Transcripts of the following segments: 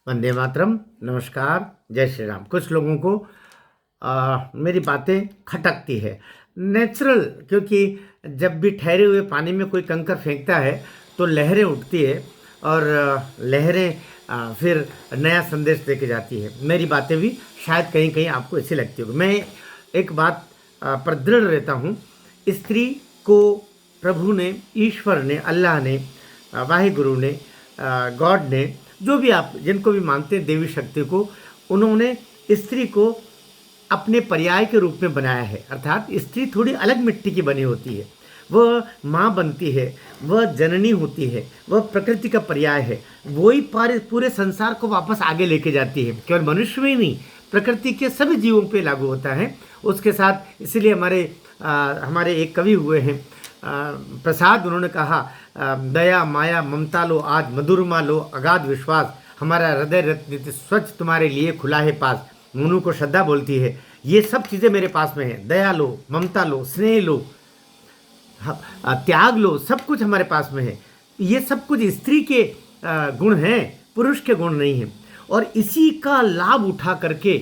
वंदे मातरम। नमस्कार, जय श्री राम। कुछ लोगों को मेरी बातें खटकती है, नेचुरल, क्योंकि जब भी ठहरे हुए पानी में कोई कंकर फेंकता है तो लहरें उठती है और लहरें फिर नया संदेश देके जाती है। मेरी बातें भी शायद कहीं कहीं आपको ऐसी लगती होगी। मैं एक बात पर दृढ़ रहता हूँ, स्त्री को प्रभु ने, ईश्वर ने, अल्लाह ने, वाहिगुरु ने, गॉड ने, जो भी आप जिनको भी मानते हैं देवी शक्ति को, उन्होंने स्त्री को अपने पर्याय के रूप में बनाया है। अर्थात स्त्री थोड़ी अलग मिट्टी की बनी होती है, वह माँ बनती है, वह जननी होती है, वह प्रकृति का पर्याय है। वही पूरे संसार को वापस आगे लेके जाती है। केवल मनुष्य में ही नहीं, प्रकृति के सभी जीवों पे लागू होता है उसके साथ। इसीलिए हमारे एक कवि हुए हैं प्रसाद, उन्होंने कहा दया माया ममता लो आज मधुरमा लो अगाध विश्वास, हमारा हृदय रत्न स्वच्छ तुम्हारे लिए खुला है पास। मनु को श्रद्धा बोलती है, ये सब चीज़ें मेरे पास में है। दया लो, ममता लो, स्नेह लो, त्याग लो, सब कुछ हमारे पास में है। ये सब कुछ स्त्री के गुण हैं, पुरुष के गुण नहीं हैं। और इसी का लाभ उठा करके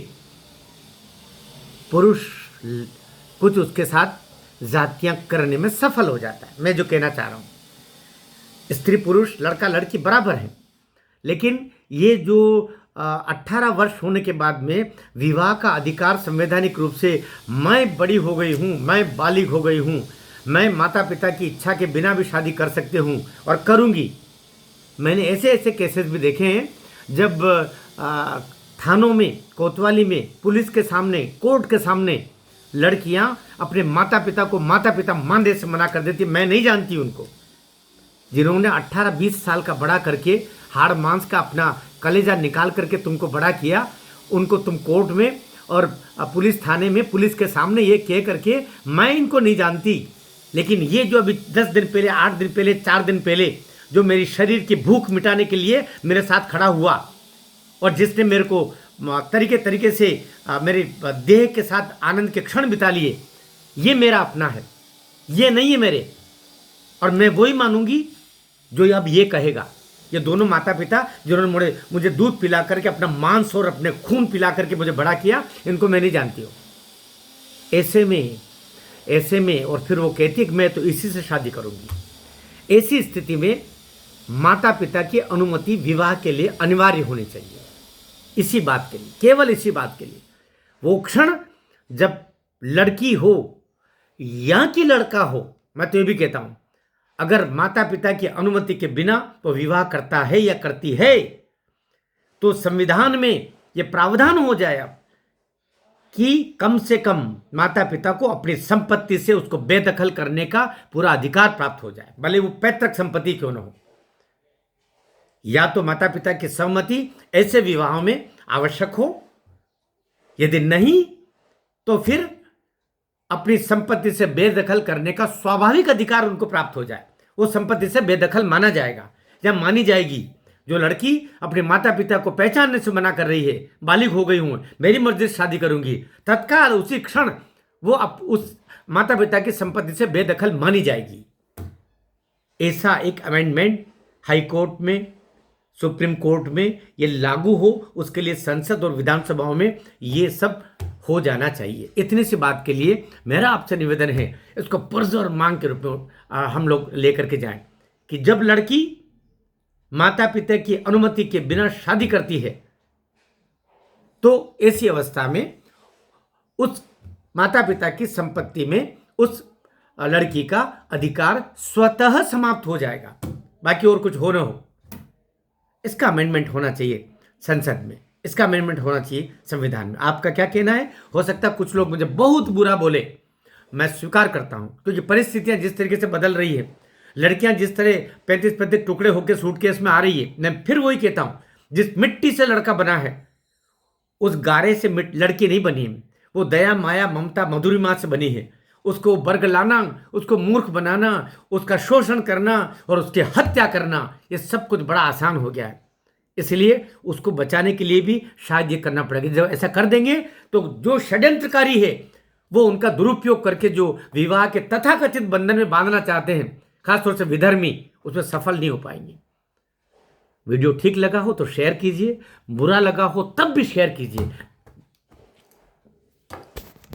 पुरुष कुछ उसके साथ जातियां करने में सफल हो जाता है। मैं जो कहना चाह रहा हूँ, स्त्री पुरुष लड़का लड़की बराबर हैं, लेकिन ये जो 18 वर्ष होने के बाद में विवाह का अधिकार संवैधानिक रूप से, मैं बड़ी हो गई हूँ, मैं बालिग हो गई हूँ, मैं माता पिता की इच्छा के बिना भी शादी कर सकती हूँ और करूँगी। मैंने ऐसे ऐसे केसेस भी देखे हैं जब थानों में, कोतवाली में, पुलिस के सामने, कोर्ट के सामने लड़कियां अपने माता पिता को माता पिता मानने से मना कर देती। मैं नहीं जानती उनको, जिन्होंने 18-20 साल का बड़ा करके हाड़ मांस का अपना कलेजा निकाल करके तुमको बड़ा किया, उनको तुम कोर्ट में और पुलिस थाने में, पुलिस के सामने ये कह करके मैं इनको नहीं जानती। लेकिन ये जो अभी 10 दिन पहले, 8 दिन पहले, 4 दिन पहले जो मेरी शरीर की भूख मिटाने के लिए मेरे साथ खड़ा हुआ और जिसने मेरे को तरीके से मेरे देह के साथ आनंद के क्षण बिता लिए, ये मेरा अपना है, ये नहीं है मेरे। और मैं वही मानूंगी जो अब ये कहेगा। ये दोनों माता पिता जिन्होंने मुझे दूध पिला करके, अपना मांस और अपने खून पिला करके मुझे बड़ा किया, इनको मैं नहीं जानती हूँ। ऐसे में और फिर वो कहती है कि मैं तो इसी से शादी करूंगी। ऐसी स्थिति में माता पिता की अनुमति विवाह के लिए अनिवार्य होनी चाहिए। इसी बात के लिए, केवल इसी बात के लिए, वो क्षण जब लड़की हो या कि लड़का हो, मैं तो ये भी कहता हूं, अगर माता पिता की अनुमति के बिना वो विवाह करता है या करती है तो संविधान में ये प्रावधान हो जाए कि कम से कम माता पिता को अपनी संपत्ति से उसको बेदखल करने का पूरा अधिकार प्राप्त हो जाए, भले वो पैतृक संपत्ति क्यों न हो। या तो माता पिता की सहमति ऐसे विवाहों में आवश्यक हो, यदि नहीं तो फिर अपनी संपत्ति से बेदखल करने का स्वाभाविक अधिकार उनको प्राप्त हो जाए। वो संपत्ति से बेदखल माना जाएगा या मानी जाएगी। जो लड़की अपने माता पिता को पहचानने से मना कर रही है, बालिग हो गई हूं, मेरी मर्जी से शादी करूंगी, तत्काल उसी क्षण वो उस माता पिता की संपत्ति से बेदखल मानी जाएगी। ऐसा एक अमेंडमेंट हाई कोर्ट में, सुप्रीम कोर्ट में ये लागू हो, उसके लिए संसद और विधानसभाओं में ये सब हो जाना चाहिए। इतनी सी बात के लिए मेरा आपसे निवेदन है, इसको फर्ज और मांग के रूप में हम लोग लेकर के जाएं कि जब लड़की माता पिता की अनुमति के बिना शादी करती है तो ऐसी अवस्था में उस माता पिता की संपत्ति में उस लड़की का अधिकार स्वतः समाप्त हो जाएगा, बाकी और कुछ हो ना हो। इसका अमेंडमेंट होना चाहिए संसद में, इसका अमेंडमेंट होना चाहिए संविधान में। आपका क्या कहना है? हो सकता है कुछ लोग मुझे बहुत बुरा बोले, मैं स्वीकार करता हूं, क्योंकि परिस्थितियां जिस तरीके से बदल रही है, लड़कियां जिस तरह 35-35 टुकड़े होकर सूटकेस में आ रही है, मैं फिर वही कहता हूं, जिस मिट्टी से लड़का बना है उस गारे से लड़की नहीं बनी है। वो दया माया ममता मधुरिमा से बनी है। उसको बरगलाना, उसको मूर्ख बनाना, उसका शोषण करना और उसकी हत्या करना, ये सब कुछ बड़ा आसान हो गया है। इसलिए उसको बचाने के लिए भी शायद ये करना पड़ेगा। जब ऐसा कर देंगे तो जो षड्यंत्रकारी है वो उनका दुरुपयोग करके जो विवाह के तथाकथित बंधन में बांधना चाहते हैं, खासतौर से विधर्मी, उसमें सफल नहीं हो पाएंगे। वीडियो ठीक लगा हो तो शेयर कीजिए, बुरा लगा हो तब भी शेयर कीजिए,